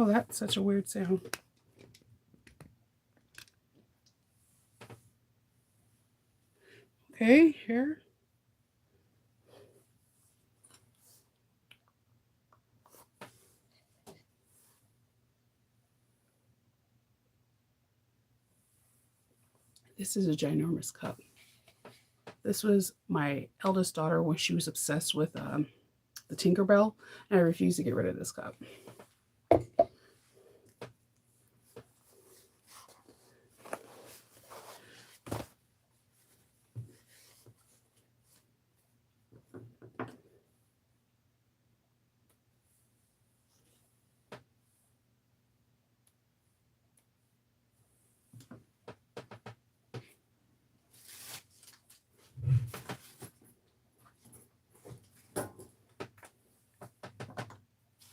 Oh, that's such a weird sound. Okay, here. This is a ginormous cup. This was my eldest daughter when she was obsessed with the Tinkerbell, and I refused to get rid of this cup.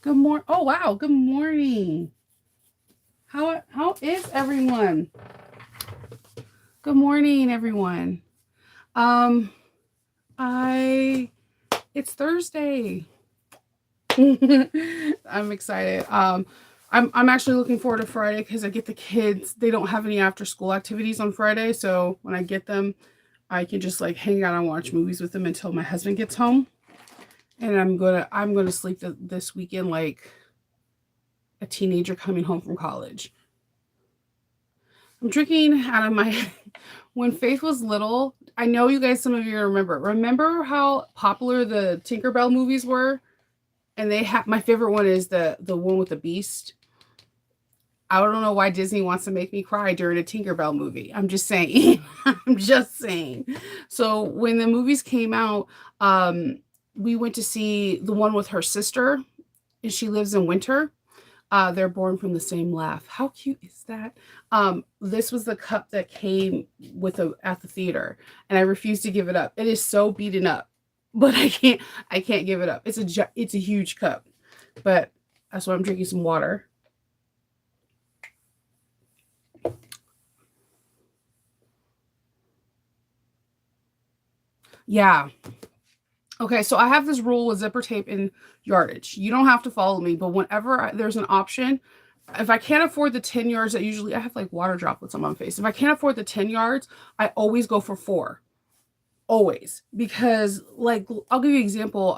Good morning. Oh wow, good morning. How is everyone? Good morning, everyone. I it's Thursday. I'm excited. I'm actually looking forward to Friday because I get the kids. They don't have any after school activities on Friday, so when I get them, I can just like hang out and watch movies with them until my husband gets home. And I'm gonna sleep this weekend like a teenager coming home from college. I'm drinking out of my when Faith was little. I know you guys, some of you remember. Remember how popular the Tinkerbell movies were? And they have my favorite one is the one with the beast. I don't know why Disney wants to make me cry during a Tinkerbell movie. I'm just saying. I'm just saying. So when the movies came out, we went to see the one with her sister, and she lives in Winter. They're born from the same laugh. How cute is that? This was the cup that came with at the theater, and I refuse to give it up. It is so beaten up, but I can't give it up. It's a huge cup, but that's why I'm drinking some water. Yeah. Okay, so I have this rule with zipper tape and yardage. You don't have to follow me, but whenever there's an option, if I can't afford the 10 yards, that usually I have like water droplets on my face. If I can't afford the 10 yards, I always go for 4. Always. Because like I'll give you an example.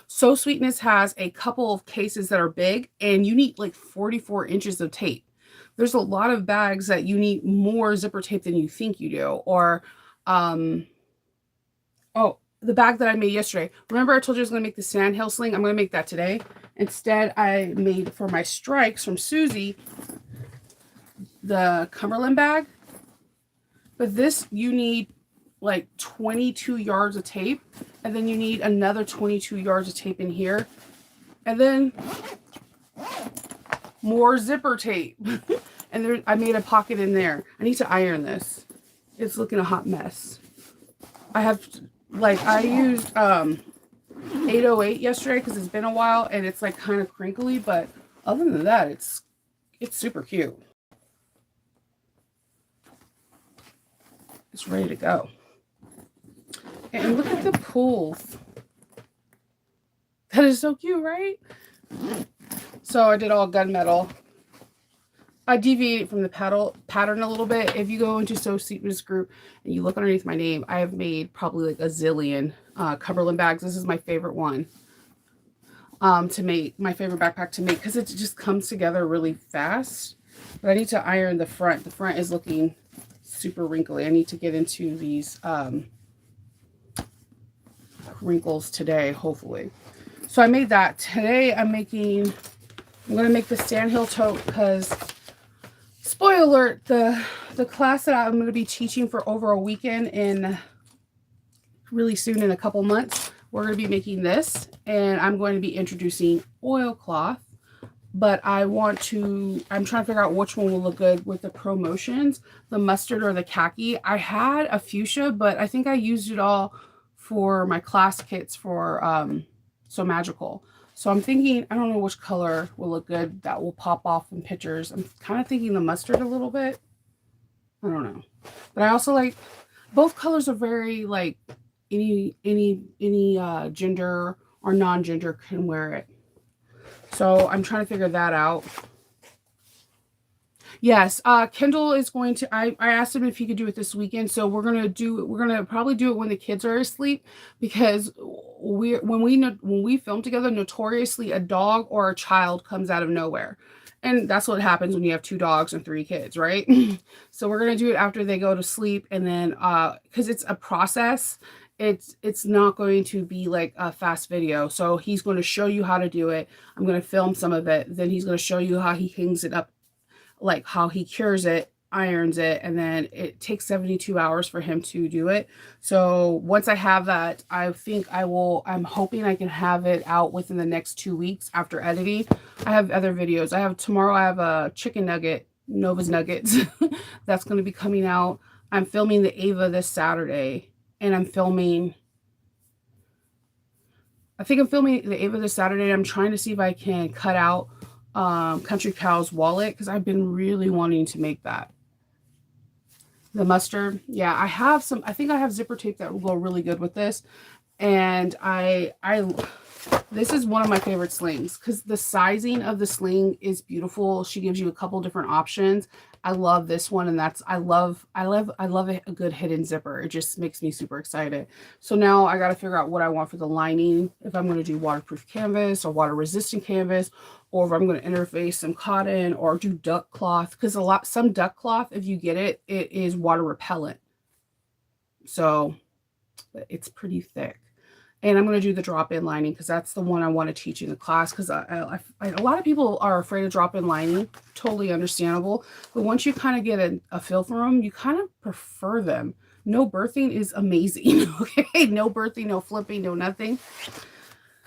So Sweetness has a couple of cases that are big and you need like 44 inches of tape. There's a lot of bags that you need more zipper tape than you think you do. Or oh, the bag that I made yesterday. Remember I told you I was going to make the sandhill sling? I'm going to make that today. Instead, I made for my strikes from Susie the Cumberland bag. But this, you need like 22 yards of tape. And then you need another 22 yards of tape in here. And then more zipper tape. And there, I made a pocket in there. I need to iron this. It's looking a hot mess. I have, like, I used 808 yesterday because it's been a while and it's like kind of crinkly, but other than that, it's super cute. It's ready to go. And look at the pools. That is so cute, right? So I did all gunmetal. I deviated from the pattern a little bit. If you go into So Sweetness group and you look underneath my name, I have made probably like a zillion Cumberland bags. This is my favorite one to make, my favorite backpack to make because it just comes together really fast. But I need to iron the front. The front is looking super wrinkly. I need to get into these wrinkles today, hopefully. So I made that. Today I'm going to make the Sandhill tote because, spoiler alert, the class that I'm going to be teaching for over a weekend in really soon, in a couple months, we're going to be making this, and I'm going to be introducing oilcloth. But I'm trying to figure out which one will look good with the promotions, the mustard or the khaki. I had a fuchsia, but I think I used it all for my class kits for So Magical. So I'm thinking, I don't know which color will look good that will pop off in pictures. I'm kind of thinking the mustard a little bit. I don't know. But I also like, both colors are very like, any gender or non-gender can wear it. So I'm trying to figure that out. Yes, Kendall is going to. I asked him if he could do it this weekend, so we're gonna probably do it when the kids are asleep, because when we film together, notoriously a dog or a child comes out of nowhere, and that's what happens when you have two dogs and three kids, right? So we're gonna do it after they go to sleep, and then because it's a process, it's not going to be like a fast video. So he's going to show you how to do it. I'm going to film some of it. Then he's going to show you how he hangs it up, like how he cures it, irons it, and then it takes 72 hours for him to do it. So once I have that, I think I'm hoping I can have it out within the next 2 weeks after editing. I have other videos. Tomorrow I have a chicken nugget, Nova's Nuggets, that's going to be coming out. I'm filming the Ava this Saturday, and I think I'm filming the Ava this Saturday. I'm trying to see if I can cut out Country Cow's wallet, because I've been really wanting to make that. The mustard, yeah, I think I have zipper tape that will go really good with this. And this is one of my favorite slings, because the sizing of the sling is beautiful. She gives you a couple different options. I love this one, and I love a good hidden zipper. It just makes me super excited. So now I got to figure out what I want for the lining, if I'm going to do waterproof canvas or water resistant canvas, or if I'm going to interface some cotton or do duck cloth, because some duck cloth, if you get it, it is water repellent. So it's pretty thick. And I'm going to do the drop-in lining, because that's the one I want to teach in the class, because a lot of people are afraid of drop-in lining. Totally understandable. But once you kind of get a feel for them, you kind of prefer them. No birthing is amazing. Okay, no birthing, no flipping, no nothing.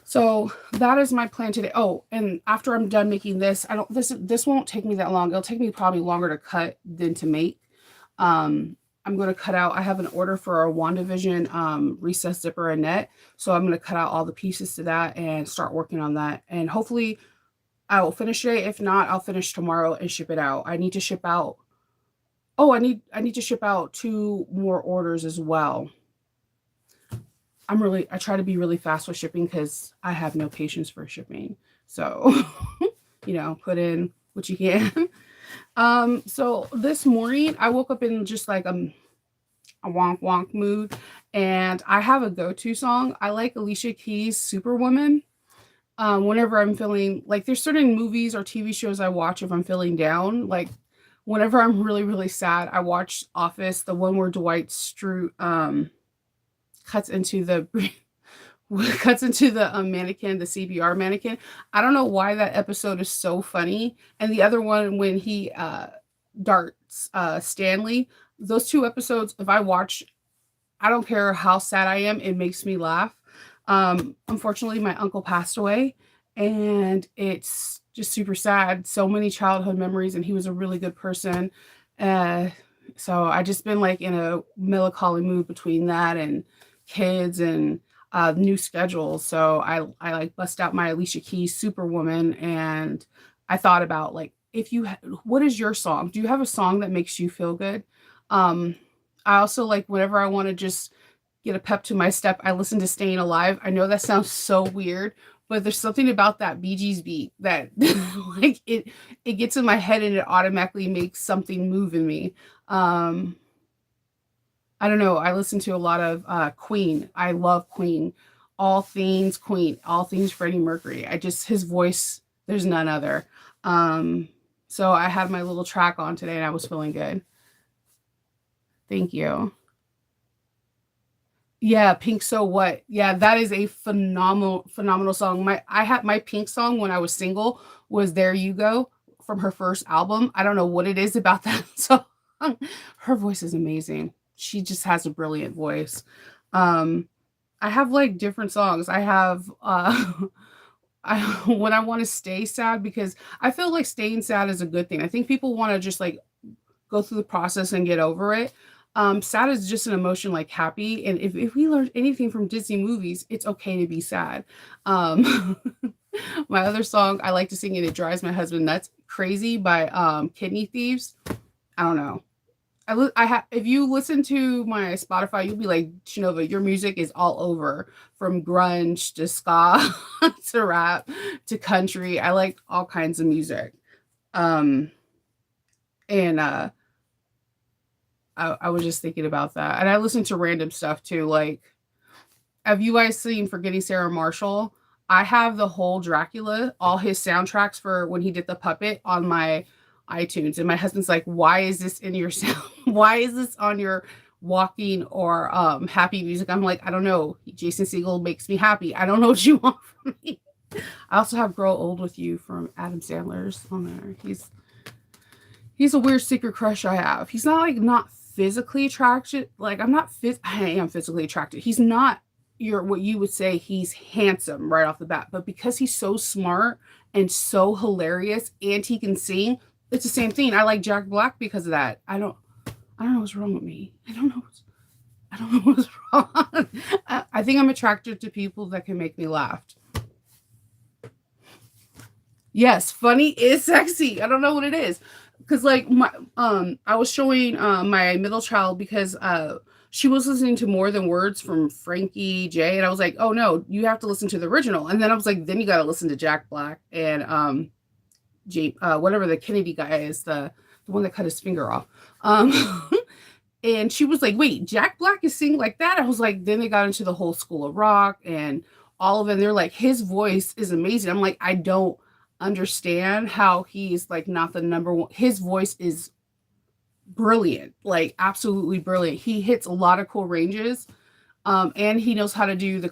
So that is my plan today. Oh, and after I'm done making this, this won't take me that long. It'll take me probably longer to cut than to make. I'm going to cut out, I have an order for a WandaVision recessed zipper and net. So I'm going to cut out all the pieces to that and start working on that. And hopefully I will finish today. If not, I'll finish tomorrow and ship it out. I need to ship out. Oh, I need to ship out 2 more orders as well. I try to be really fast with shipping, because I have no patience for shipping. So, put in what you can. So this morning I woke up in just like a wonk wonk mood, and I have a go-to song. I like Alicia Keys' Superwoman. Whenever I'm feeling like, there's certain movies or TV shows I watch if I'm feeling down. Like whenever I'm really, really sad, I watch Office, the one where Dwight Schrute cuts into the mannequin, the CPR mannequin. I don't know why that episode is so funny. And the other one, when he darts Stanley, those 2 episodes, if I watch, I don't care how sad I am, it makes me laugh. Unfortunately, my uncle passed away, and it's just super sad. So many childhood memories, and he was a really good person. So I just been like in a melancholy mood between that and kids and new schedules. So I like bust out my Alicia Keys Superwoman, and I thought about like, what is your song? Do you have a song that makes you feel good? I also like, whenever I want to just get a pep to my step, I listen to Staying Alive. I know that sounds so weird, but there's something about that Bee Gees beat that like it gets in my head, and it automatically makes something move in me. I don't know. I listen to a lot of Queen. I love Queen. All things Queen, all things Freddie Mercury. His voice, there's none other. So I had my little track on today, and I was feeling good. Thank you. Yeah, Pink So What. Yeah, that is a phenomenal song. I had my Pink song when I was single was There You Go, from her first album. I don't know what it is about that song. Her voice is amazing. She just has a brilliant voice. Um, I have like different songs. I have when I want to stay sad, because I feel like staying sad is a good thing. I think people want to just like go through the process and get over it. Sad is just an emotion like happy. And if we learned anything from Disney movies, it's okay to be sad. Um, my other song I like to sing, and it drives my husband nuts, Crazy by Kidney Thieves. I don't know. If you listen to my Spotify, you'll be like, Shinova, your music is all over, from grunge to ska to rap to country. I like all kinds of music. Um, and I was just thinking about that. And I listen to random stuff too. Like, have you guys seen Forgetting Sarah Marshall? I have the whole Dracula, all his soundtracks for when he did the puppet on my iTunes. And my husband's like, why is this in your sound? Why is this on your walking or happy music? I'm like, I don't know. Jason Segel makes me happy. I don't know what you want from me. I also have Grow Old With You from Adam Sandler's on there. He's a weird secret crush I have. He's not like not physically attracted. Like I am physically attracted. He's not your what you would say he's handsome right off the bat, but because he's so smart and so hilarious and he can sing, it's the same thing. I like Jack Black because of that. I don't know what's wrong with me. I don't know what's wrong. I think I'm attracted to people that can make me laugh. Yes, funny is sexy. I don't know what it is. Cause like my I was showing my middle child because she was listening to More Than Words from Frankie J, and I was like, oh no, you have to listen to the original. And then I was like, then you gotta listen to Jack Black and whatever the Kennedy guy is, the one that cut his finger off. And she was like, wait, Jack Black is singing like that? I was like, then they got into the whole School of Rock and all of them. They're like, his voice is amazing. I'm like, I don't understand how he's like not the number one. His voice is brilliant, like absolutely brilliant. He hits a lot of cool ranges. And he knows how to do the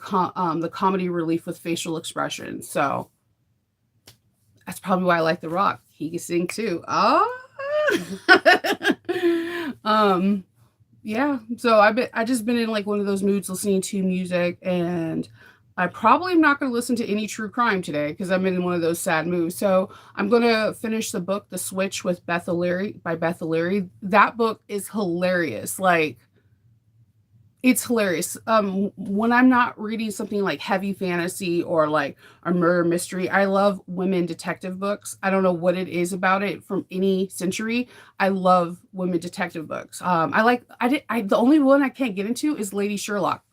comedy relief with facial expression. So that's probably why I like The Rock. He can sing too. Oh. um yeah, so I just been in like one of those moods listening to music, and I probably am not going to listen to any true crime today because I'm in one of those sad moods. So I'm going to finish the book The Switch with Beth O'Leary by Beth O'Leary. That book is hilarious. Like, it's hilarious. When I'm not reading something like heavy fantasy or like a murder mystery, I love women detective books. I don't know what it is about it from any century. I love women detective books. The only one I can't get into is Lady Sherlock.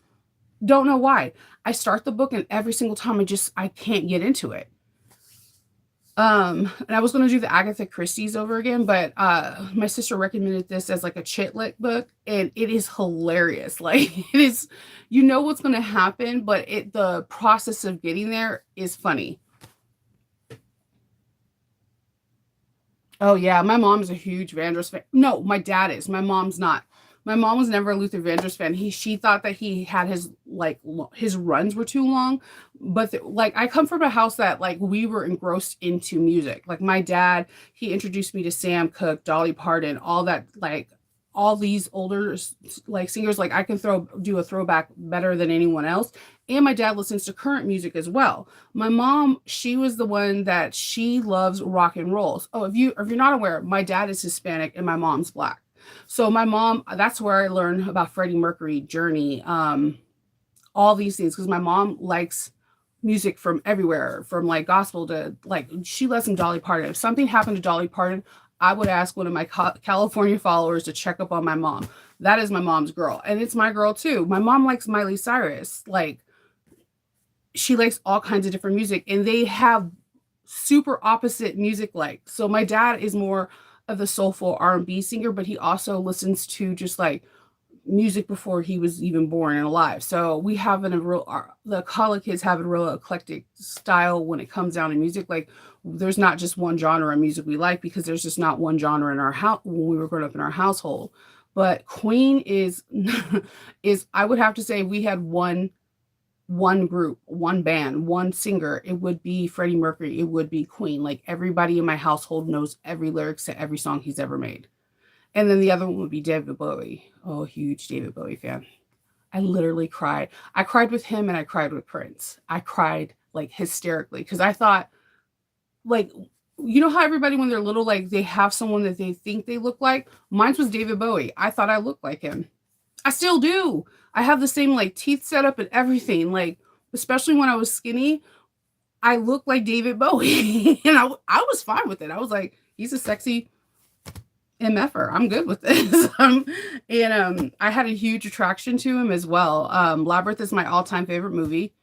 Don't know why. I start the book and every single time I can't get into it. And I was going to do the Agatha Christie's over again, but my sister recommended this as like a chitlit book, and it is hilarious. Like, it is, you know what's going to happen, but the process of getting there is funny. Oh yeah, my mom's a huge Vandross fan. No, my dad is. My mom's not. My mom was never a Luther Vandross fan. She thought that he had his runs were too long, but like I come from a house that like we were engrossed into music. Like my dad, he introduced me to Sam Cooke, Dolly Parton, all that, like all these older like singers. Like I can do a throwback better than anyone else. And my dad listens to current music as well. My mom, she was the one that she loves rock and rolls. Oh, if you're not aware, my dad is Hispanic and my mom's Black. So my mom, that's where I learned about Freddie Mercury, Journey, all these things, because my mom likes music from everywhere, from like gospel to like she loves some Dolly Parton. If something happened to Dolly Parton, I would ask one of my California followers to check up on my mom. That is my mom's girl, and it's my girl too. My mom likes Miley Cyrus. Like, she likes all kinds of different music, and they have super opposite music. Like, so my dad is more of the soulful R&B singer, but he also listens to just like music before he was even born and alive. So we have the Kala kids have a real eclectic style when it comes down to music. Like, there's not just one genre of music we like, because there's just not one genre in our house when we were growing up in our household. But Queen is is, I would have to say, we had one group, one band, one singer, it would be Freddie Mercury, it would be Queen. Like, everybody in my household knows every lyrics to every song he's ever made. And then the other one would be David Bowie. Oh, huge David Bowie fan. I literally cried. I cried with him and I cried with Prince. I cried like hysterically because I thought, like, you know how everybody when they're little, like they have someone that they think they look like? Mine was David Bowie. I thought I looked like him. I still do. I have the same like teeth set up and everything. Like, especially when I was skinny, I looked like David Bowie. And I was fine with it. I was like, he's a sexy MFer. I'm good with this. And I had a huge attraction to him as well. Labyrinth is my all-time favorite movie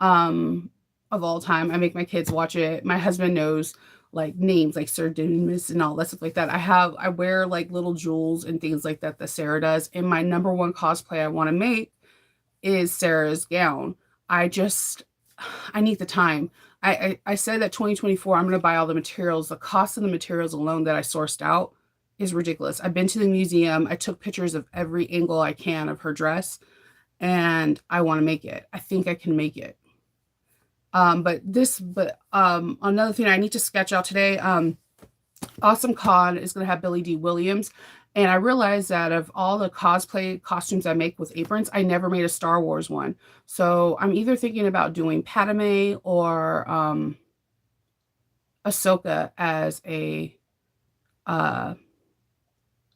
um, of all time. I make my kids watch it. My husband knows like names like Sir Didymus and all that stuff like that. I wear like little jewels and things like that that Sarah does. And my number one cosplay I want to make is Sarah's gown. I just I need the time. I said that 2024 I'm going to buy all the materials. The cost of the materials alone that I sourced out is ridiculous. I've been to the museum. I took pictures of every angle I can of her dress, and I want to make it. I think I can make it. But another thing I need to sketch out today. Awesome Con is going to have Billy D. Williams. And I realized that of all the cosplay costumes I make with aprons, I never made a Star Wars one. So I'm either thinking about doing Padme or Ahsoka uh,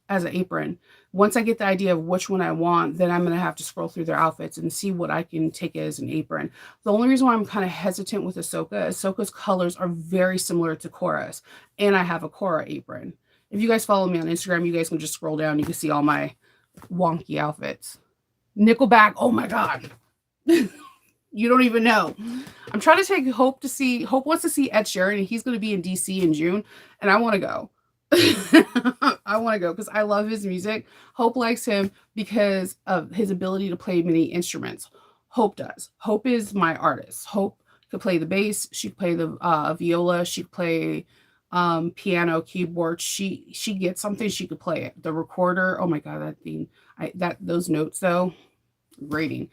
as an apron. Once I get the idea of which one I want, then I'm going to have to scroll through their outfits and see what I can take as an apron. The only reason why I'm kind of hesitant with Ahsoka's colors are very similar to Korra's, and I have a Korra apron. If you guys follow me on Instagram, you guys can just scroll down. You can see all my wonky outfits. Nickelback, oh my God. You don't even know. I'm trying to take Hope to see, Hope wants to see Ed Sheeran, and he's going to be in DC in June, and I want to go. I want to go because I love his music. Hope likes him because of his ability to play many instruments. Hope does. Hope is my artist. Hope could play the bass. She could play the viola. She could play piano, keyboard. She gets something. She could play it. The recorder. Oh my God, that thing. Those notes though. Rating.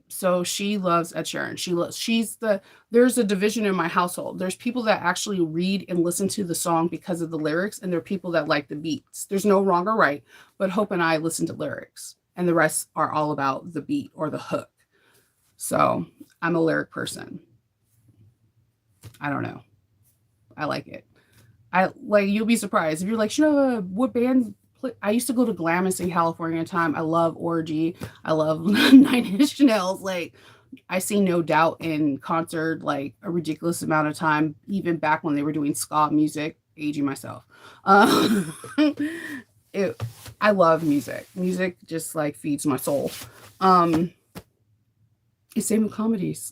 So she loves Ed Sheeran. There's a division in my household. There's people that actually read and listen to the song because of the lyrics, and there are people that like the beats. There's no wrong or right, but Hope and I listen to lyrics, and the rest are all about the beat or the hook. So I'm a lyric person. I don't know. I like it. You'll be surprised if you're like, what band. I used to go to Glamis in California time. I love Orgy. I love Nine Inch Nails. Like, I see No Doubt in concert like a ridiculous amount of time, even back when they were doing ska music. Aging myself. Um, I love music. Music just like feeds my soul. It's same with comedies.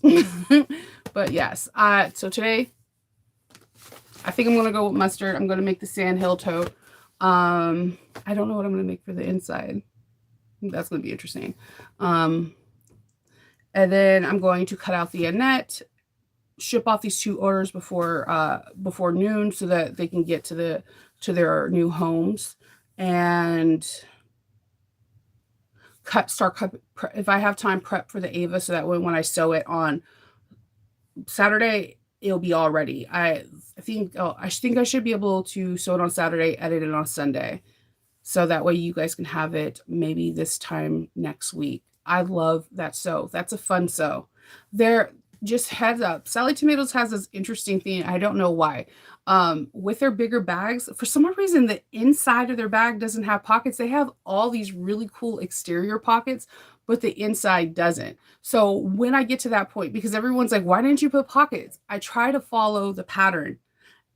But yes. So today, I think I'm gonna go with mustard. I'm gonna make the Sandhill tote. I don't know what I'm going to make for the inside. That's going to be interesting. And then I'm going to cut out the Annette, ship off these 2 orders before noon so that they can get to their new homes, and if I have time, prep for the Ava so that when I sew it on Saturday, it'll be all ready. I think I should be able to sew it on Saturday, edit it on Sunday. So that way you guys can have it maybe this time next week. I love that sew. That's a fun sew. Just heads up, Sally Tomatoes has this interesting thing. I don't know why. With their bigger bags, for some reason, the inside of their bag doesn't have pockets. They have all these really cool exterior pockets, but the inside doesn't. So when I get to that point, because everyone's like, why didn't you put pockets? I try to follow the pattern,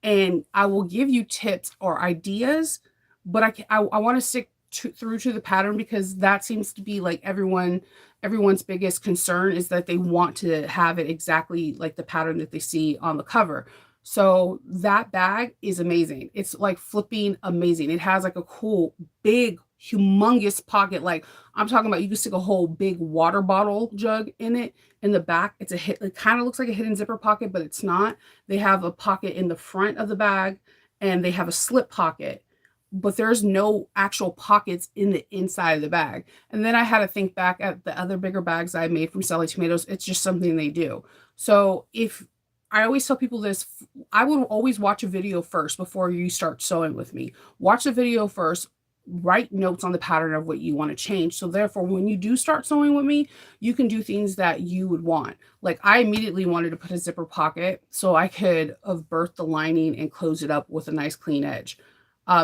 and I will give you tips or ideas, but I want to stick through to the pattern because that seems to be like everyone's biggest concern is that they want to have it exactly like the pattern that they see on the cover. So that bag is amazing. It's like flipping amazing. It has like a cool, big, humongous pocket. Like I'm talking about, you can stick a whole big water bottle jug in it in the back. It kind of looks like a hidden zipper pocket, but it's not. They have a pocket in the front of the bag, and they have a slip pocket, but there's no actual pockets in the inside of the bag. And then I had to think back at the other bigger bags I made from Sally Tomatoes. It's just something they do. So if I always tell people this, I would always watch a video first before you start sewing with me. Watch the video first, write notes on the pattern of what you want to change. So therefore, when you do start sewing with me, you can do things that you would want. Like I immediately wanted to put a zipper pocket so I could have birthed the lining and close it up with a nice clean edge.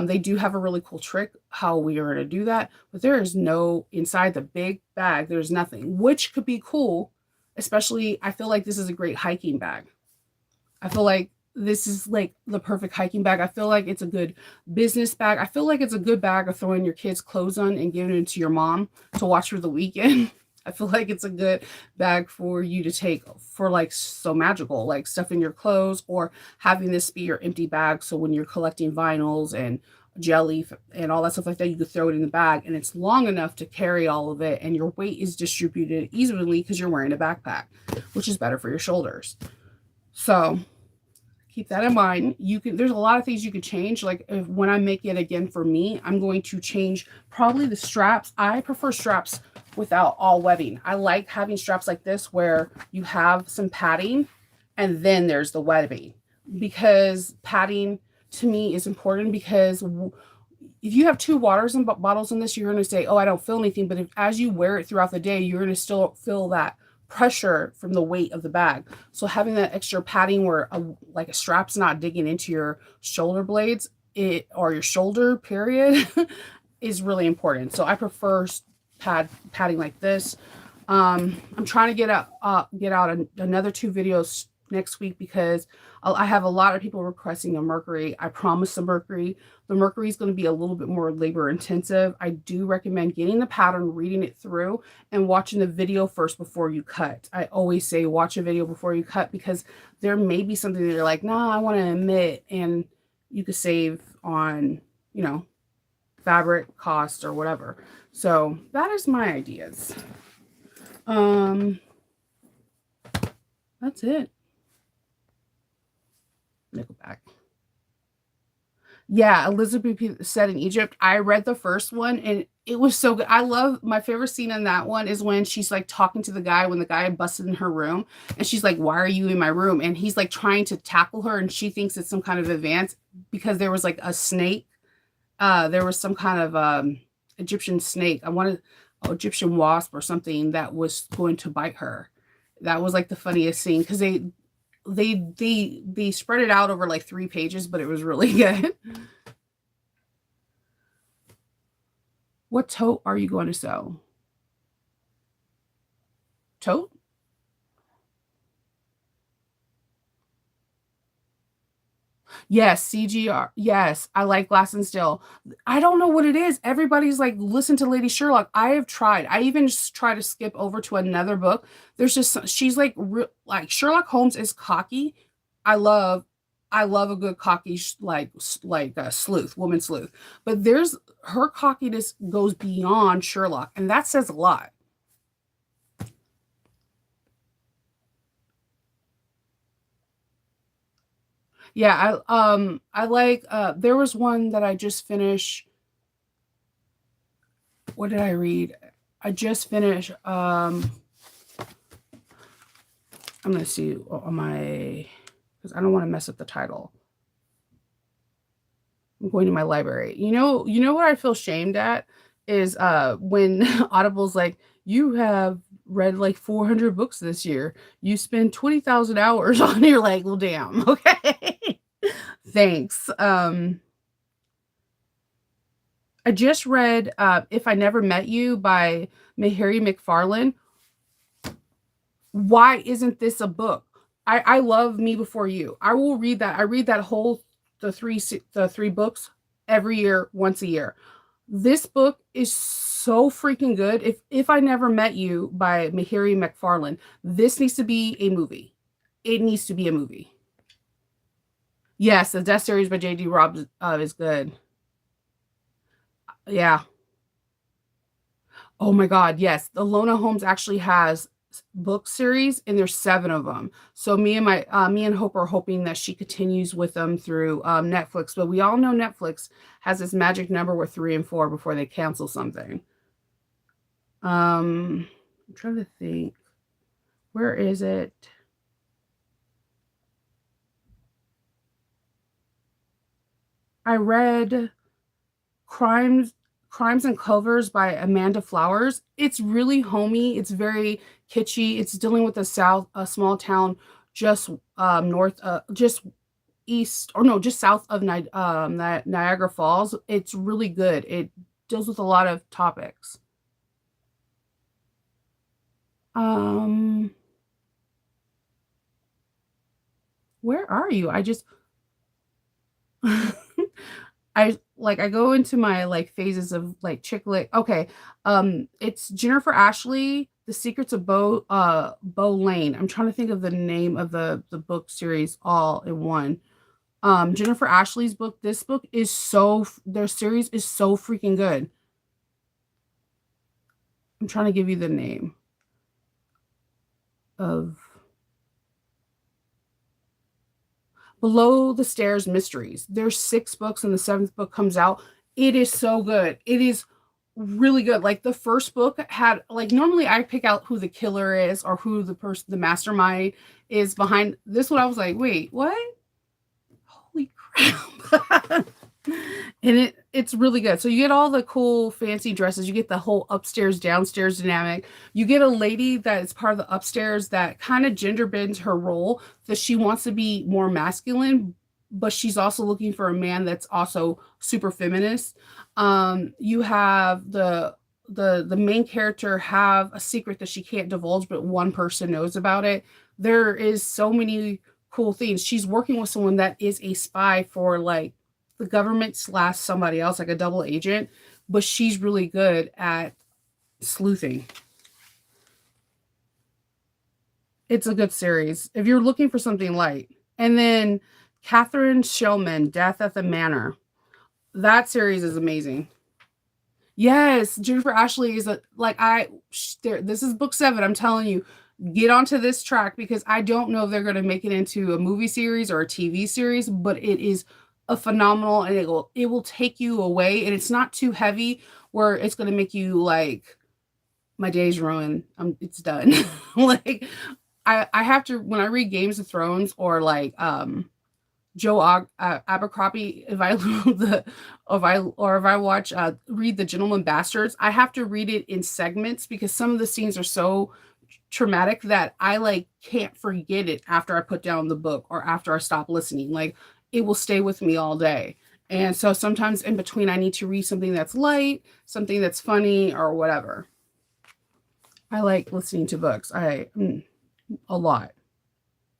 They do have a really cool trick how we are going to do that, but there is no inside the big bag. There's nothing, which could be cool. Especially, I feel like this is a great hiking bag. I feel like this is like the perfect hiking bag. I feel like it's a good business bag. I feel like it's a good bag of throwing your kids' clothes on and giving it to your mom to watch for the weekend. I feel like it's a good bag for you to take for like so magical, like stuffing your clothes or having this be your empty bag. So when you're collecting vinyls and jelly and all that stuff like that, you could throw it in the bag and it's long enough to carry all of it and your weight is distributed evenly because you're wearing a backpack, which is better for your shoulders. So keep that in mind. You can, there's a lot of things you could change. Like when I make it again for me, I'm going to change probably the straps. I prefer straps without all webbing. I like having straps like this where you have some padding and then there's the webbing, because padding to me is important. Because if you have two waters and bottles in this, you're going to say, oh, I don't feel anything. But if as you wear it throughout the day, you're going to still feel that pressure from the weight of the bag. So having that extra padding where like a strap's not digging into your shoulder blades, or your shoulder period, is really important. So I prefer padding like this. I'm trying to get out another 2 videos next week because I have a lot of people requesting a Mercury. I promised the Mercury. The Mercury is going to be a little bit more labor intensive. I do recommend getting the pattern, reading it through, and watching the video first before you cut. I always say watch a video before you cut, because there may be something that you're like, nah, I want to omit, and you could save on, you know, fabric cost or whatever. So that is my ideas. That's it. Nickelback. Yeah, Elizabeth said in Egypt. I read the first one and it was so good. I love, my favorite scene in that one is when she's like talking to the guy when the guy busted in her room and she's like, "Why are you in my room?" And he's like trying to tackle her and she thinks it's some kind of advance because there was like a snake. There was some kind of Egyptian snake. I wanted Egyptian wasp or something that was going to bite her. That was like the funniest scene because they spread it out over like 3 pages, but it was really good. What tote are you going to sew? Tote? Yes, CGR. Yes, I like Glass and Still. I don't know what it is. Everybody's like, listen to Lady Sherlock. I have tried. I even just try to skip over to another book. There's just, she's like, like Sherlock Holmes is cocky. I love, I love a good cocky like a sleuth, woman sleuth. But there's, her cockiness goes beyond Sherlock, and that says a lot. Yeah, I like there was one that I just finished. What did I read? I just finished I'm gonna see on my, because I don't want to mess up the title. I'm going to my library. You know what I feel shamed at is when Audible's like, you have read like 400 books this year. You spend 20,000 hours on it. You're like, well, damn, okay. Thanks. I just read If I Never Met You by Mahari McFarlane. Why isn't this a book? I love Me Before You. I will read that. I read that whole the three books every year, once a year. This book is so freaking good. If I Never Met You by Mahari McFarlane, this needs to be a movie. It needs to be a movie. Yes, the Death Series by J.D. Robb is good. Yeah. Oh my God, yes. The Lona Holmes actually has book series, and there's 7 of them. So me and Hope are hoping that she continues with them through Netflix. But we all know Netflix has this magic number with 3 and 4 before they cancel something. I'm trying to think. Where is it? I read Crimes Crimes and Clovers by Amanda Flowers. It's really homey. It's very kitschy. It's dealing with a small town just north, just east, or no, just south of Niagara Falls. It's really good. It deals with a lot of topics. Um, Where are you? I just I go into my like phases of like chick lit. Okay. It's Jennifer Ashley, The Secrets of Bo Lane. I'm trying to think of the name of the book series all in one. Jennifer Ashley's book. This book is their series is so freaking good. I'm trying to give you the name of Below the Stairs Mysteries. There's 6 books and the 7th book comes out. It is so good. It is really good. Like the first book had like normally I pick out who the killer is or who the mastermind is behind. This one I was like, "Wait, what? Holy crap." And it's really good. So you get all the cool fancy dresses. You get the whole upstairs downstairs dynamic. You get a lady that is part of the upstairs that kind of gender bends her role, that she wants to be more masculine, but she's also looking for a man that's also super feminist. You have the main character have a secret that she can't divulge, but one person knows about it. There is so many cool things. She's working with someone that is a spy for like the government slash somebody else, like a double agent, but she's really good at sleuthing. It's a good series if you're looking for something light. And then Catherine Shellman, Death at the Manor. That series is amazing. Yes, Jennifer Ashley is this is book 7. I'm telling you, get onto this track because I don't know if they're going to make it into a movie series or a TV series, but it is a phenomenal and it will take you away and it's not too heavy where it's going to make you like my day's ruined. It's done. Like I have to when I read Games of Thrones or like Abercrombie, if I if I watch read The Gentleman Bastards, I have to read it in segments because some of the scenes are so traumatic that I like can't forget it after I put down the book or after I stop listening. Like it will stay with me all day. And so sometimes in between I need to read something that's light, something that's funny or whatever. I like listening to books. A lot.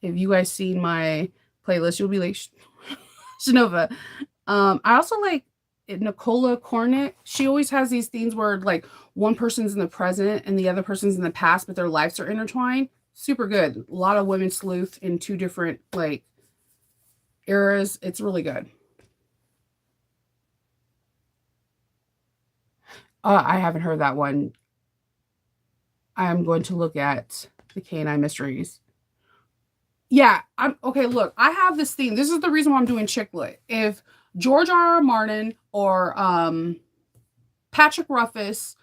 If you guys see my playlist, you'll be like, Shanova. I also like Nicola Cornett. She always has these things where like one person's in the present and the other person's in the past, but their lives are intertwined. Super good. A lot of women sleuth in 2 different like eras. It's really good. I haven't heard that one. I'm going to look at the Canine Mysteries. Yeah, I'm okay. Look, I have this thing. This is the reason why I'm doing chick lit. If George R. R. Martin or Patrick Ruffus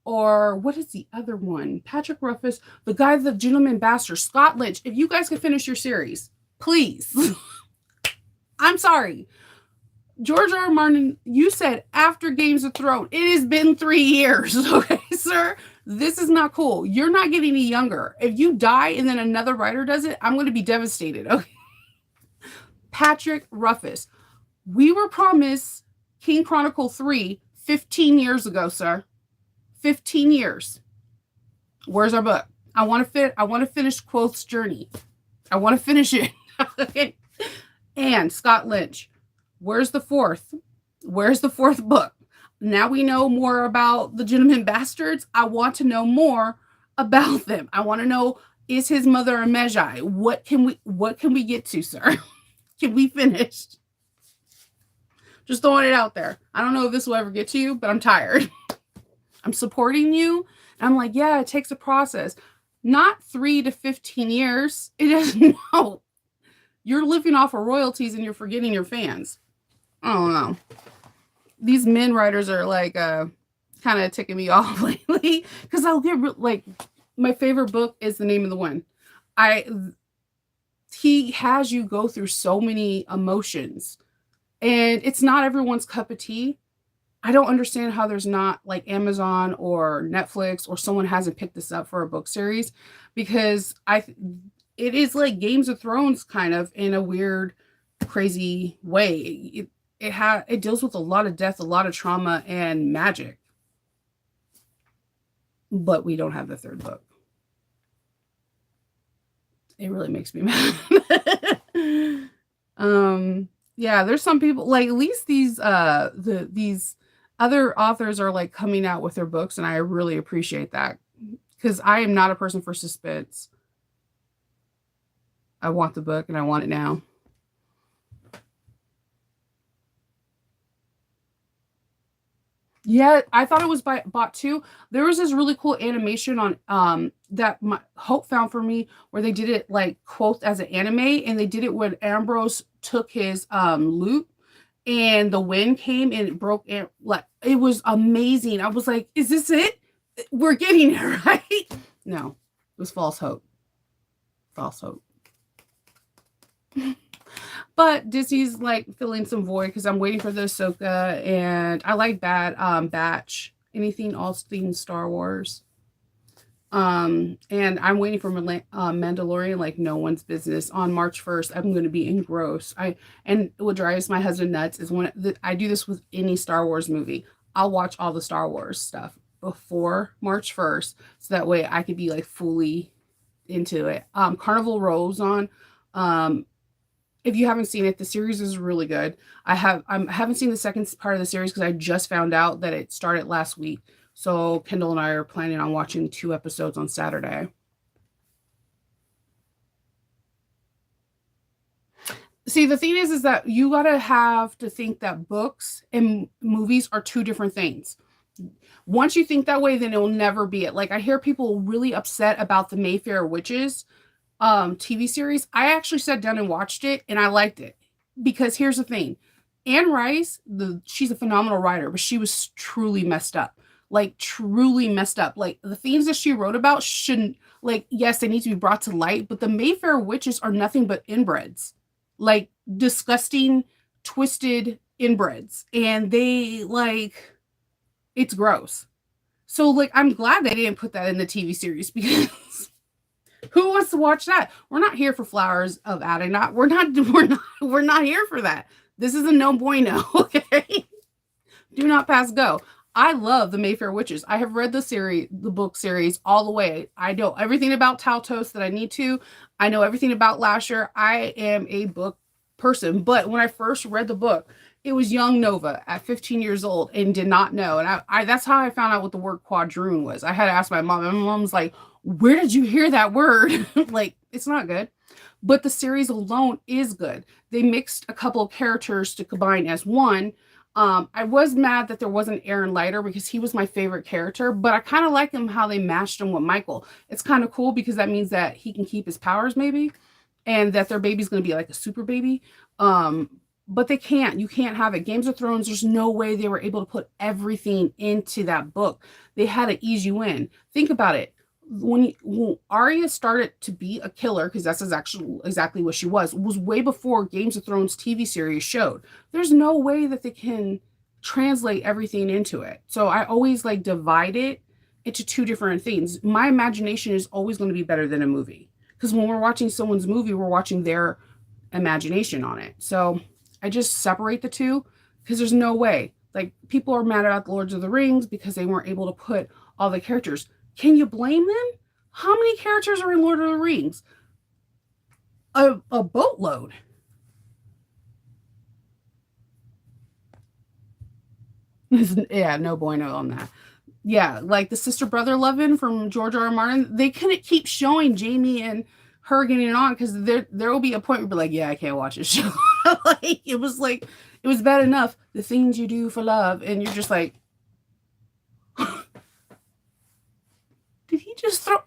or what is the other one? Patrick Ruffus, the guy, the Gentleman Bastard, Scott Lynch. If you guys can finish your series, please. I'm sorry. George R. R. Martin, you said after Games of Thrones. It has been 3 years, okay, sir? This is not cool. You're not getting any younger. If you die and then another writer does it, I'm going to be devastated, okay? Patrick Ruffus. We were promised King Chronicle 3 15 years ago, sir. 15 years. Where's our book? I want to finish Quoth's journey. I want to finish it. Okay. And Scott Lynch. Where's the 4th? Where's the 4th book? Now we know more about the Gentleman Bastards. I want to know more about them. I want to know, is his mother a Magi? What can we get to, sir? Can we finish? Just throwing it out there. I don't know if this will ever get to you, but I'm tired. I'm supporting you. I'm like, yeah, it takes a process. Not 3 to 15 years. It doesn't know. You're living off of royalties and you're forgetting your fans. I don't know. These men writers are like kind of ticking me off lately because I'll get like my favorite book is The Name of the Wind. He has you go through so many emotions and it's not everyone's cup of tea. I don't understand how there's not like Amazon or Netflix or someone hasn't picked this up for a book series because it is like Games of Thrones kind of in a weird, crazy way. It deals with a lot of death, a lot of trauma and magic. But we don't have the 3rd book. It really makes me mad. Yeah, there's some people like at least these other authors are like coming out with their books, and I really appreciate that because I am not a person for suspense. I want the book and I want it now. Yeah, I thought it was by bought too. There was this really cool animation on that my Hope found for me where they did it like quote as an anime, and they did it when Ambrose took his lute and the wind came and it broke and like it was amazing. I was like, is this it? We're getting it right. No, it was false hope. False hope. But Disney's like filling some void because I'm waiting for the Ahsoka, and I like that Batch. Anything all things Star Wars. And I'm waiting for Mandalorian like no one's business on March 1st. I'm going to be engrossed. And what drives my husband nuts is when I do this with any Star Wars movie. I'll watch all the Star Wars stuff before March 1st so that way I could be like fully into it. Carnival Row's on. Um, if you haven't seen it, the series is really good. I haven't seen the second part of the series because I just found out that it started last week. So Kendall and I are planning on watching 2 episodes on Saturday. See, the thing is that you gotta have to think that books and movies are two different things. Once you think that way, then it will never be it. Like I hear people really upset about the Mayfair Witches TV series. I actually sat down and watched it and I liked it. Because here's the thing. Anne Rice, she's a phenomenal writer, but she was truly messed up. Like truly messed up. Like the things that she wrote about shouldn't like yes, they need to be brought to light, but the Mayfair witches are nothing but inbreds. Like disgusting, twisted inbreds. And they like it's gross. So like I'm glad they didn't put that in the TV series because who wants to watch that? We're not here for Flowers of Adonai. We're not here for that. This is a no bueno, okay? Do not pass go. I love the Mayfair Witches. I have read the book series all the way. I know everything about Taltos that I need to. I know everything about Lasher. I am a book person. But when I first read the book, it was young Nova at 15 years old and did not know. And I that's how I found out what the word quadroon was. I had to ask my mom. And my mom's like, where did you hear that word? Like, it's not good. But the series alone is good. They mixed a couple of characters to combine as one. I was mad that there wasn't Aaron Leiter because he was my favorite character, but I kind of like him how they matched him with Michael. It's kind of cool because that means that he can keep his powers maybe, and that their baby's going to be like a super baby. But they can't. You can't have it. Games of Thrones, there's no way they were able to put everything into that book. They had to ease you in. Think about it. When Arya started to be a killer, because that's actually exactly what she was way before Games of Thrones TV series showed. There's no way that they can translate everything into it. So I always like divide it into two different things. My imagination is always going to be better than a movie. Because when we're watching someone's movie, we're watching their imagination on it. So I just separate the two because there's no way. Like people are mad about the Lords of the Rings because they weren't able to put all the characters. Can you blame them? How many characters are in Lord of the Rings? A boatload. Yeah, no bueno on that. Yeah, like the sister brother loving from George R. R. Martin, they couldn't keep showing Jamie and her getting it on because there will be a point where you'll be like, yeah, I can't watch this show. Like it was bad enough the things you do for love, and you're just like, did he just throw?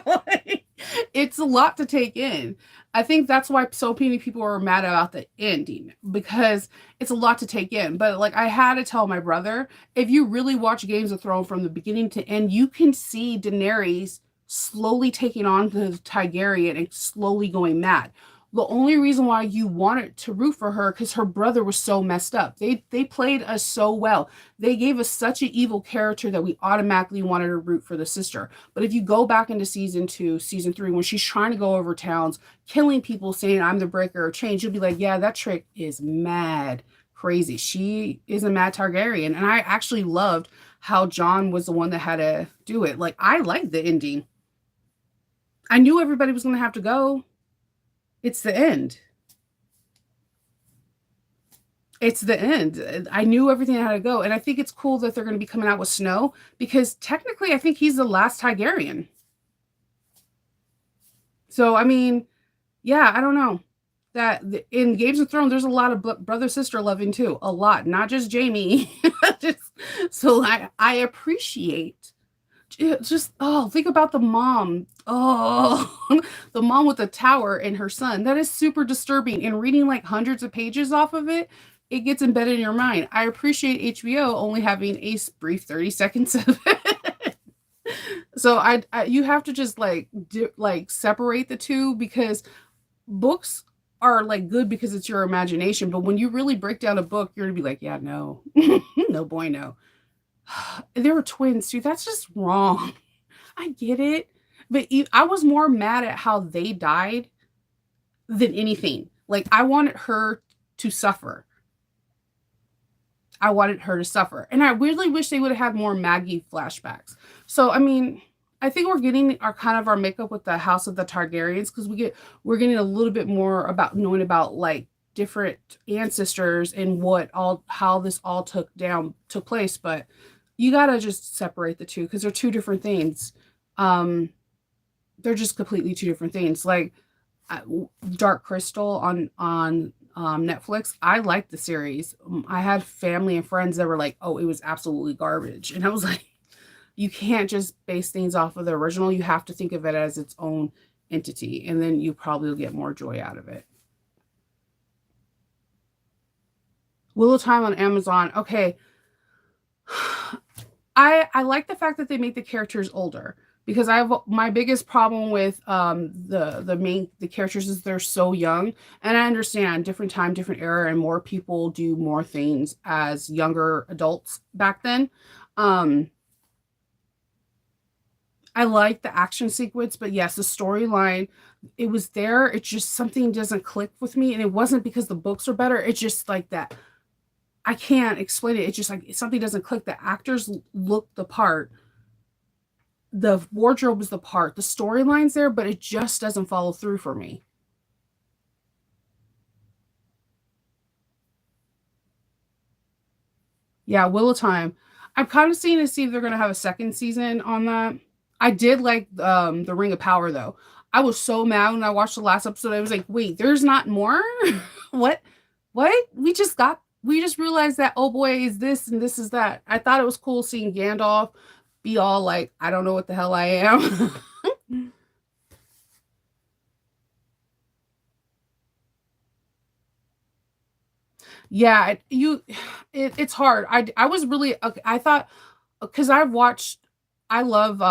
Like, it's a lot to take in. I think that's why so many people are mad about the ending because it's a lot to take in. But like I had to tell my brother, if you really watch Games of Thrones from the beginning to end, you can see Daenerys slowly taking on the Targaryen and slowly going mad. The only reason why you wanted to root for her because her brother was so messed up. They played us so well. They gave us such an evil character that we automatically wanted to root for the sister. But if you go back into season 2, season 3, when she's trying to go over towns, killing people, saying I'm the breaker of change, you'll be like, yeah, that trick is mad crazy. She is a mad Targaryen. And I actually loved how Jon was the one that had to do it. Like I liked the ending. I knew everybody was gonna have to go. It's the end. It's the end. I knew everything had to go, and I think it's cool that they're going to be coming out with Snow because technically, I think he's the last Targaryen. So, I mean, yeah, I don't know that in Games of Thrones, there's a lot of brother sister loving too, a lot, not just Jamie. just, so I appreciate just think about the mom. Oh, the mom with the tower and her son. That is super disturbing. And reading like hundreds of pages off of it, it gets embedded in your mind. I appreciate HBO only having a brief 30 seconds of it. So you have to just like separate the two because books are like good because it's your imagination, but when you really break down a book, you're gonna be like, yeah, no, no boy, no. They were twins, dude. That's just wrong. I get it, but I was more mad at how they died than anything. Like I wanted her to suffer. I wanted her to suffer, and I really wish they would have had more Maggie flashbacks. So I mean, I think we're getting our kind of our makeup with the House of the Targaryens because we're getting a little bit more about knowing about like different ancestors and what all how this all took place, but you gotta just separate the two because they're two different things. Um, they're just completely two different things. Like uh, Dark Crystal on Netflix. I liked the series. I had family and friends that were like, "Oh, it was absolutely garbage," and I was like, "You can't just base things off of the original. You have to think of it as its own entity, and then you probably will get more joy out of it." Wheel of Time on Amazon. Okay, I like the fact that they make the characters older because I have my biggest problem with the characters is they're so young, and I understand different time, different era, and more people do more things as younger adults back then. Um, I like the action sequence, but yes, the storyline, it was there. It's just something doesn't click with me, and it wasn't because the books are better. It's just like that. I can't explain it. It's just like something doesn't click. The actors look the part, the wardrobe is the part, the storyline's there, but it just doesn't follow through for me. Yeah, Wheel of Time. I'm kind of seeing to see if they're gonna have a second season on that. I did like the Ring of Power though. I was so mad when I watched the last episode. I was like, wait, there's not more? what? What? We just realized that oh boy is this and this is that. I thought it was cool seeing Gandalf be all like, I don't know what the hell I am. Yeah, it's hard. I was really okay, I thought because I've watched I love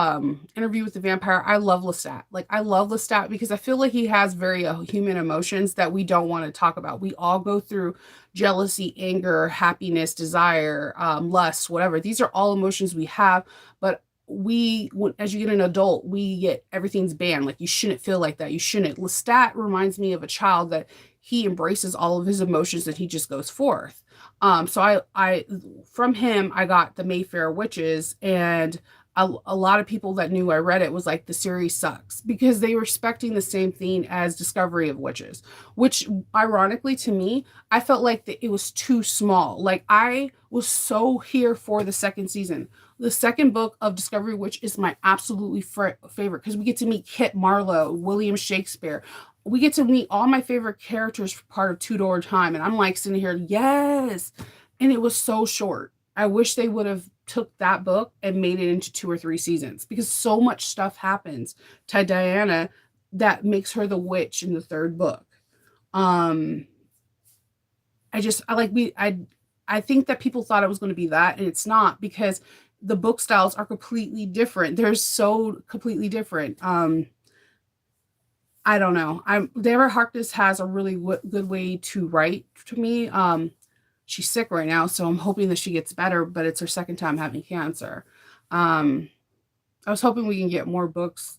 Interview with the Vampire. I love Lestat. Like I love Lestat because I feel like he has very human emotions that we don't want to talk about. We all go through jealousy, anger, happiness, desire, lust, whatever. These are all emotions we have, but as you get an adult, we get everything's banned. Like you shouldn't feel like that. You shouldn't. Lestat reminds me of a child that he embraces all of his emotions and he just goes forth. So I from him I got the Mayfair Witches, and a lot of people that knew I read it was like the series sucks because they were expecting the same thing as Discovery of Witches, which ironically to me, I felt like it was too small. Like I was so here for the second season. The second book of Discovery Witch is my absolutely favorite because we get to meet Kit Marlowe, William Shakespeare. We get to meet all my favorite characters for part of Two Door Time, and I'm like sitting here, yes. And it was so short. I wish they would have took that book and made it into two or three seasons because so much stuff happens to Diana that makes her the witch in the third book. Um, I just I like we I think that people thought it was going to be that, and it's not because the book styles are completely different. They're so completely different. I don't know. Deborah Harkness has a really good way to write to me. She's sick right now, so I'm hoping that she gets better. But it's her second time having cancer. Um, I was hoping we can get more books.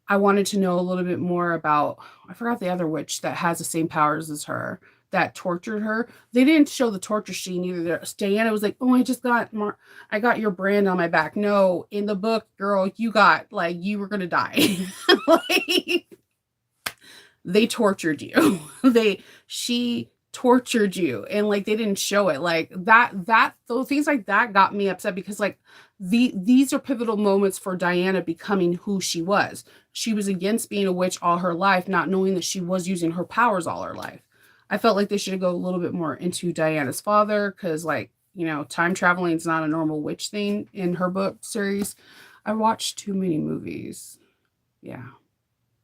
I wanted to know a little bit more about. I forgot the other witch that has the same powers as her that tortured her. They didn't show the torture scene either. Diana was like, "Oh, I got your brand on my back." No, in the book, girl, you got like you were gonna die. like, they tortured you. She tortured you, and like they didn't show it. Like that those things like that got me upset because like these are pivotal moments for Diana becoming who she was. She was against being a witch all her life, not knowing that she was using her powers all her life. I felt like they should go a little bit more into Diana's father because like, you know, time traveling is not a normal witch thing in her book series. I watched too many movies. Yeah.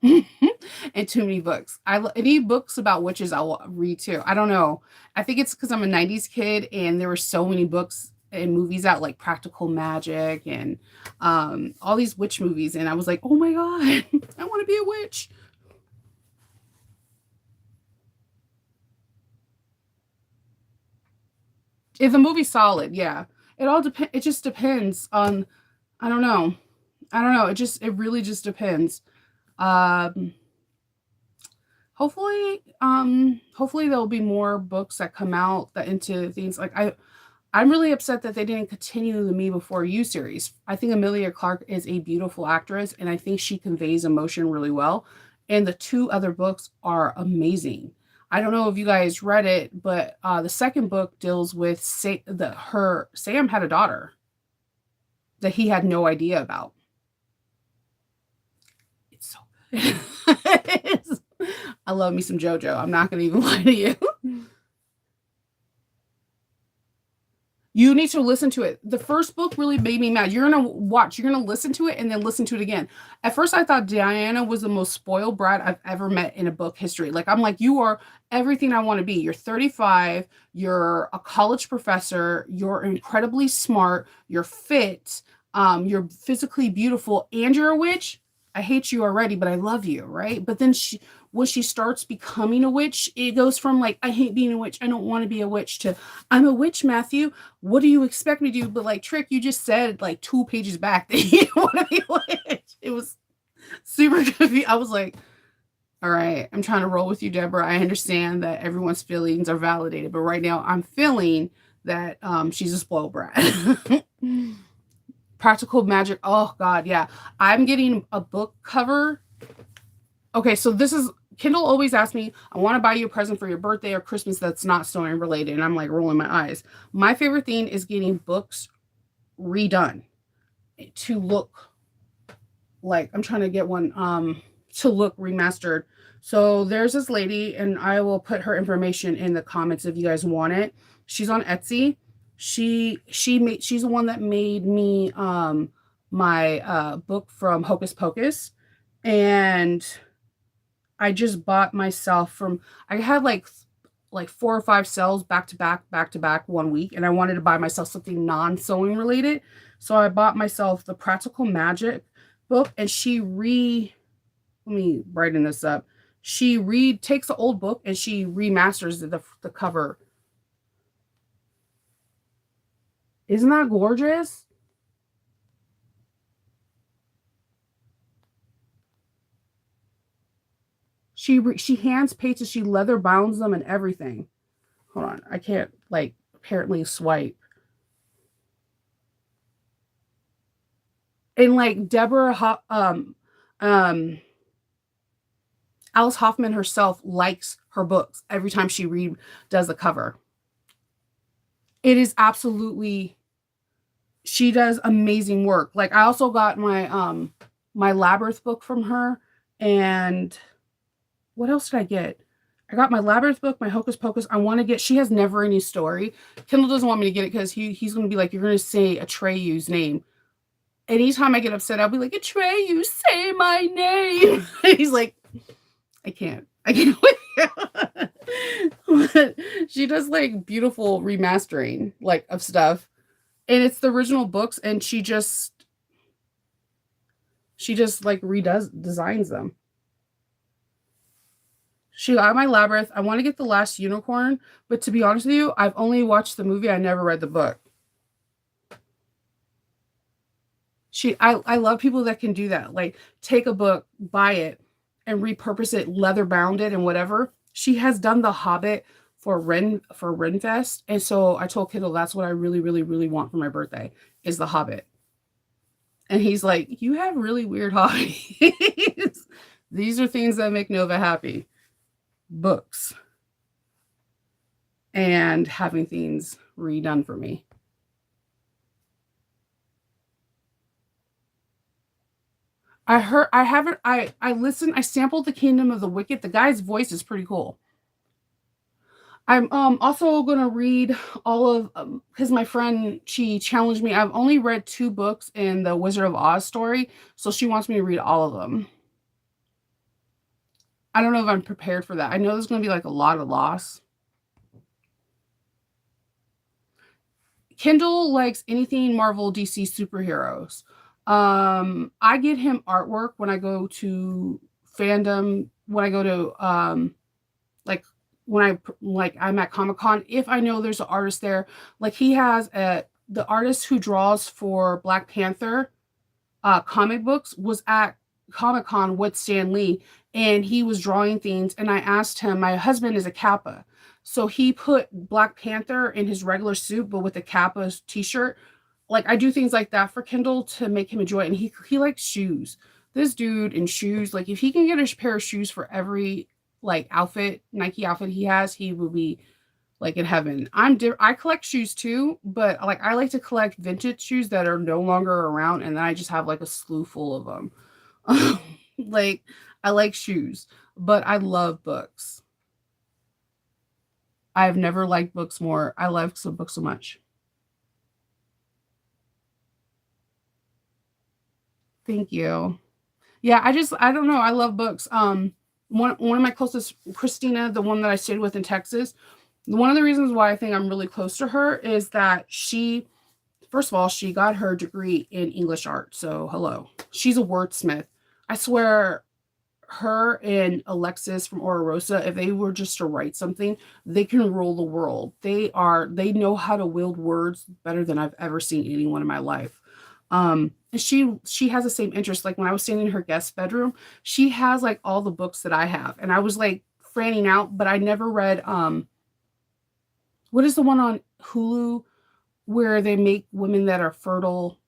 And too many books. Any books about witches I'll read too. I don't know. I think it's because I'm a 90s kid and there were so many books and movies out like Practical Magic and all these witch movies. And I was like, oh my God, I want to be a witch. If the movie's solid, yeah. It all depends. It just depends on, I don't know. I don't know. It really just depends. Um, hopefully there'll be more books that come out that into things like I'm really upset that they didn't continue the Me Before You series. I think Emilia Clarke is a beautiful actress and I think she conveys emotion really well. And the two other books are amazing. I don't know if you guys read it, but the second book deals with Sam had a daughter that he had no idea about. It's so good. I love me some JoJo. I'm not going to even lie to you. You need to listen to it. The first book really made me mad. You're gonna listen to it and then listen to it again. At first, I thought Diana was the most spoiled brat I've ever met in a book history. Like, I'm like, you are everything I want to be. You're 35, you're a college professor, you're incredibly smart, you're fit, you're physically beautiful, and you're a witch. I hate you already, but I love you, right? But then when she starts becoming a witch, it goes from like, I hate being a witch, I don't want to be a witch, to I'm a witch, Matthew. What do you expect me to do? But like, Trick, you just said like 2 pages back that you want to be a witch. It was super confusing. I was like, all right, I'm trying to roll with you, Deborah. I understand that everyone's feelings are validated, but right now I'm feeling that she's a spoiled brat. Practical Magic. Oh God, yeah. I'm getting a book cover. Okay, so this is Kindle always asks me, I want to buy you a present for your birthday or Christmas that's not sewing related. And I'm like rolling my eyes. My favorite thing is getting books redone to look like I'm trying to get one to look remastered. So there's this lady, and I will put her information in the comments if you guys want it. She's on Etsy. She's the one that made me my book from Hocus Pocus. And I just bought myself I had like 4 or 5 sales back to back 1 week, and I wanted to buy myself something non-sewing related. So I bought myself the Practical Magic book, and let me brighten this up. She takes the old book and she remasters the cover. Isn't that gorgeous? She hands paints and she leather bounds them and everything. Hold on, I can't like apparently swipe. And like Alice Hoffman herself likes her books every time she does the cover. It is absolutely, she does amazing work. Like I also got my Labyrinth book from her, and what else did I get? I got my Labyrinth book, my Hocus Pocus. I want to get, she has Never Any Story. Kindle doesn't want me to get it because he's going to be like, you're going to say Atreyu's name. Anytime I get upset, I'll be like, Atreyu, say my name. He's like, I can't with you. She does like beautiful remastering like of stuff. And it's the original books, and she just like designs them. She got my Labyrinth. I want to get The Last Unicorn, but to be honest with you, I've only watched the movie. I never read the book. I love people that can do that. Like take a book, buy it, and repurpose it, leather bound it, and whatever. She has done The Hobbit for Renfest, and so I told Kindle that's what I really, really, really want for my birthday is The Hobbit. And he's like, "You have really weird hobbies." These are things that make Nova happy. Books and having things redone for me. I listened, I sampled The Kingdom of the Wicked. The guy's voice is pretty cool. I'm also gonna read all of because my friend, she challenged me. I've only read 2 books in the Wizard of Oz story, so she wants me to read all of them. I don't know if I'm prepared for that. I know there's gonna be like a lot of loss. Kindle likes anything Marvel, DC superheroes. I get him artwork when I go to fandom, when I go to like when I'm at Comic Con. If I know there's an artist there, like he has the artist who draws for Black Panther comic books was at Comic Con with Stan Lee, and he was drawing things. And I asked him, my husband is a Kappa, so he put Black Panther in his regular suit, but with a Kappa t-shirt. Like I do things like that for Kindle to make him enjoy it. And he likes shoes. This dude in shoes, like if he can get a pair of shoes for every like outfit, Nike outfit he has, he will be like in heaven. I collect shoes too, but like I like to collect vintage shoes that are no longer around, and then I just have like a slew full of them. Like I like shoes, but I love books. I've never liked books more. I love some books so much. Thank you. Yeah, I don't know. I love books. One of my closest, Christina, the one that I stayed with in Texas. One of the reasons why I think I'm really close to her is that she, first of all, she got her degree in English art. So hello, she's a wordsmith. I swear, her and Alexis from Ora Rosa, if they were just to write something, they can rule the world. They know how to wield words better than I've ever seen anyone in my life. And she has the same interest. Like when I was staying in her guest bedroom, she has like all the books that I have. And I was like franning out, but I never read what is the one on Hulu where they make women that are fertile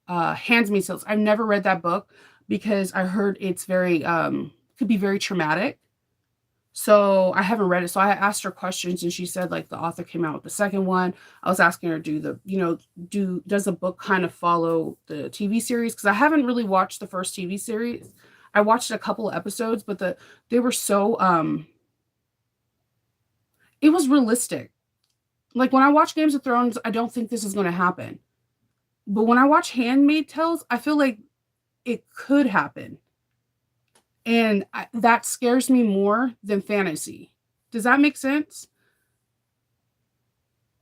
Handmaid's Tales. I've never read that book because I heard it's very could be very traumatic. So I haven't read it. So I asked her questions and she said like the author came out with the second one. I was asking her, does the book kind of follow the TV series? Because I haven't really watched the first TV series. I watched a couple of episodes, but they were so it was realistic. Like when I watch Games of Thrones, I don't think this is gonna happen. But when I watch Handmaid Tales, I feel like it could happen. And that scares me more than fantasy. Does that make sense?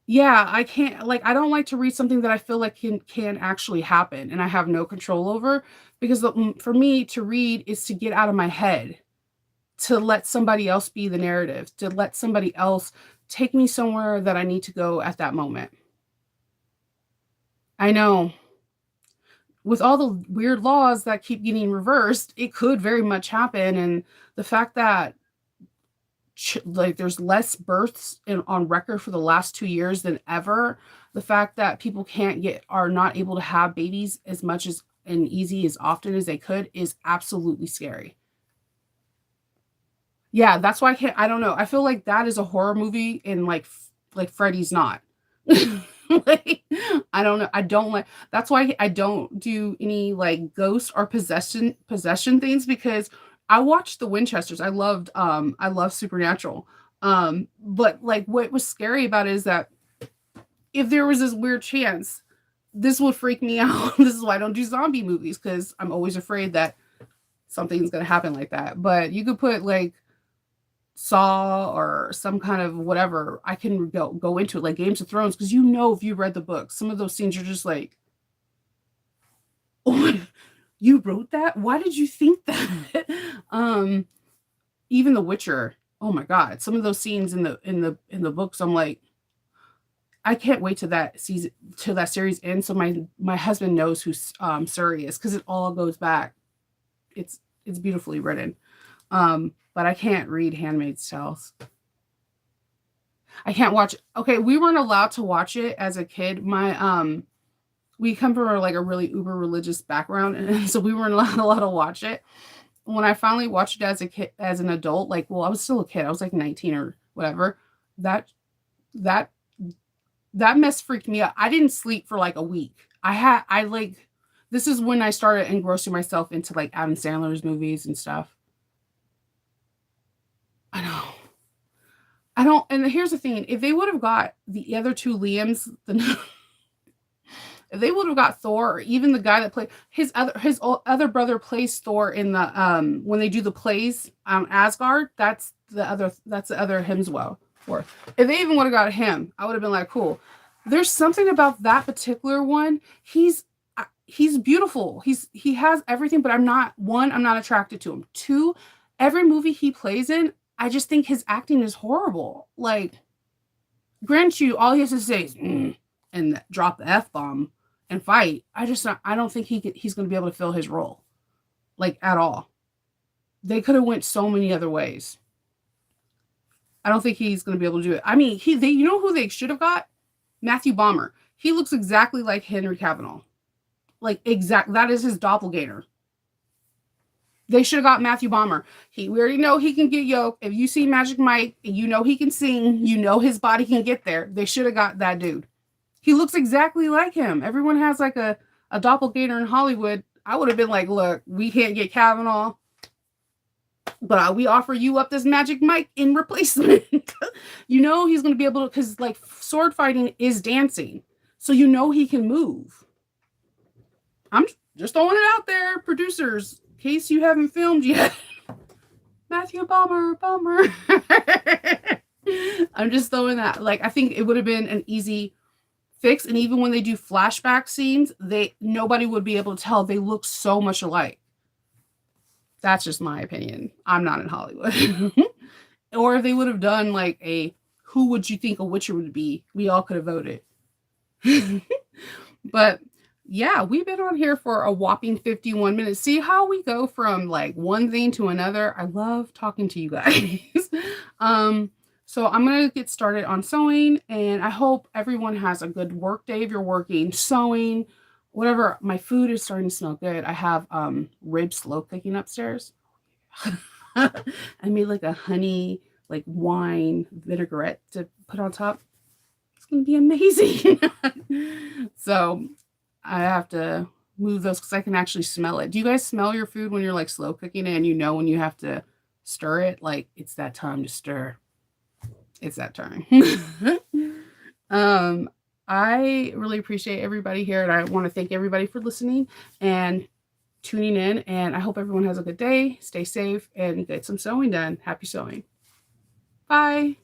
Yeah, I can't like I don't like to read something that I feel like can actually happen and I have no control over because for me to read is to get out of my head, to let somebody else be the narrative, to let somebody else take me somewhere that I need to go at that moment. I know. With all the weird laws that keep getting reversed, it could very much happen. And the fact that like there's less births on record for the last 2 years than ever, the fact that people are not able to have babies as much as and easy as often as they could is absolutely scary. Yeah, that's why I don't know. I feel like that is a horror movie and like Freddy's not. Like, I don't know. I don't like that's why I don't do any like ghost or possession things because I watched the Winchesters. I love Supernatural. But like what was scary about it is that if there was this weird chance, this would freak me out. This is why I don't do zombie movies because I'm always afraid that something's gonna happen like that. But you could put like Saw or some kind of whatever, I can go into it, like Games of Thrones, because if you read the book, some of those scenes are just like, oh, you wrote that? Why did you think that? Even The Witcher. Oh my God, some of those scenes in the books, I'm like, I can't wait to that season to that series end. So my husband knows who Suri is because it all goes back. It's beautifully written. But I can't read Handmaid's Tales. I can't watch. Okay, we weren't allowed to watch it as a kid. We come from like a really uber religious background, and so we weren't allowed to watch it. when I finally watched it as a kid, as an adult, like, well, I was still a kid. I was like 19 or whatever. That that that mess freaked me out. I didn't sleep for like a week. I like this is when I started engrossing myself into like Adam Sandler's movies and stuff. I know. I don't and here's the thing, if they would have got the other two Liams, then if they would have got Thor or even the guy that played other brother plays Thor in the when they do the plays Asgard, that's the other Hemsworth. Or if they even would have got him, I would have been like, cool. There's something about that particular one. He's beautiful. He has everything, but I'm not attracted to him. Two, every movie he plays in, I just think his acting is horrible. Like, grant you, all he has to say is and drop the F bomb and fight. I don't think he's going to be able to fill his role, like, at all. They could have went so many other ways. I don't think he's going to be able to do it. I mean, you know who they should have got? Matthew Bomber. He looks exactly like Henry Cavill. Like, that is his doppelganger. They should have got Matthew Bomber. We already know he can get yoked. If you see Magic Mike, you know he can sing. You know his body can get there. They should have got that dude. He looks exactly like him. Everyone has like a doppelganger in Hollywood. I would have been like, look, we can't get Kavanaugh, but we offer you up this Magic Mike in replacement. You know he's going to be able to, because like sword fighting is dancing. So you know he can move. I'm just throwing it out there, producers, in case you haven't filmed yet. Matthew Bomber. I'm just throwing that. Like, I think it would have been an easy fix. And even when they do flashback scenes, nobody would be able to tell. They look so much alike. That's just my opinion. I'm not in Hollywood. Or if they would have done like who would you think a Witcher would be? We all could have voted. But yeah, we've been on here for a whopping 51 minutes. See how we go from like one thing to another. I love talking to you guys. So I'm going to get started on sewing, and I hope everyone has a good work day if you're working, sewing, whatever. My food is starting to smell good. I have ribs slow cooking upstairs. I made like a honey, like wine vinaigrette to put on top. It's going to be amazing. So I have to move those because I can actually smell it. Do you guys smell your food when you're like slow cooking it and you know when you have to stir it? Like, it's that time to stir. It's that time. I really appreciate everybody here, and I want to thank everybody for listening and tuning in, and I hope everyone has a good day. Stay safe and get some sewing done. Happy sewing. Bye.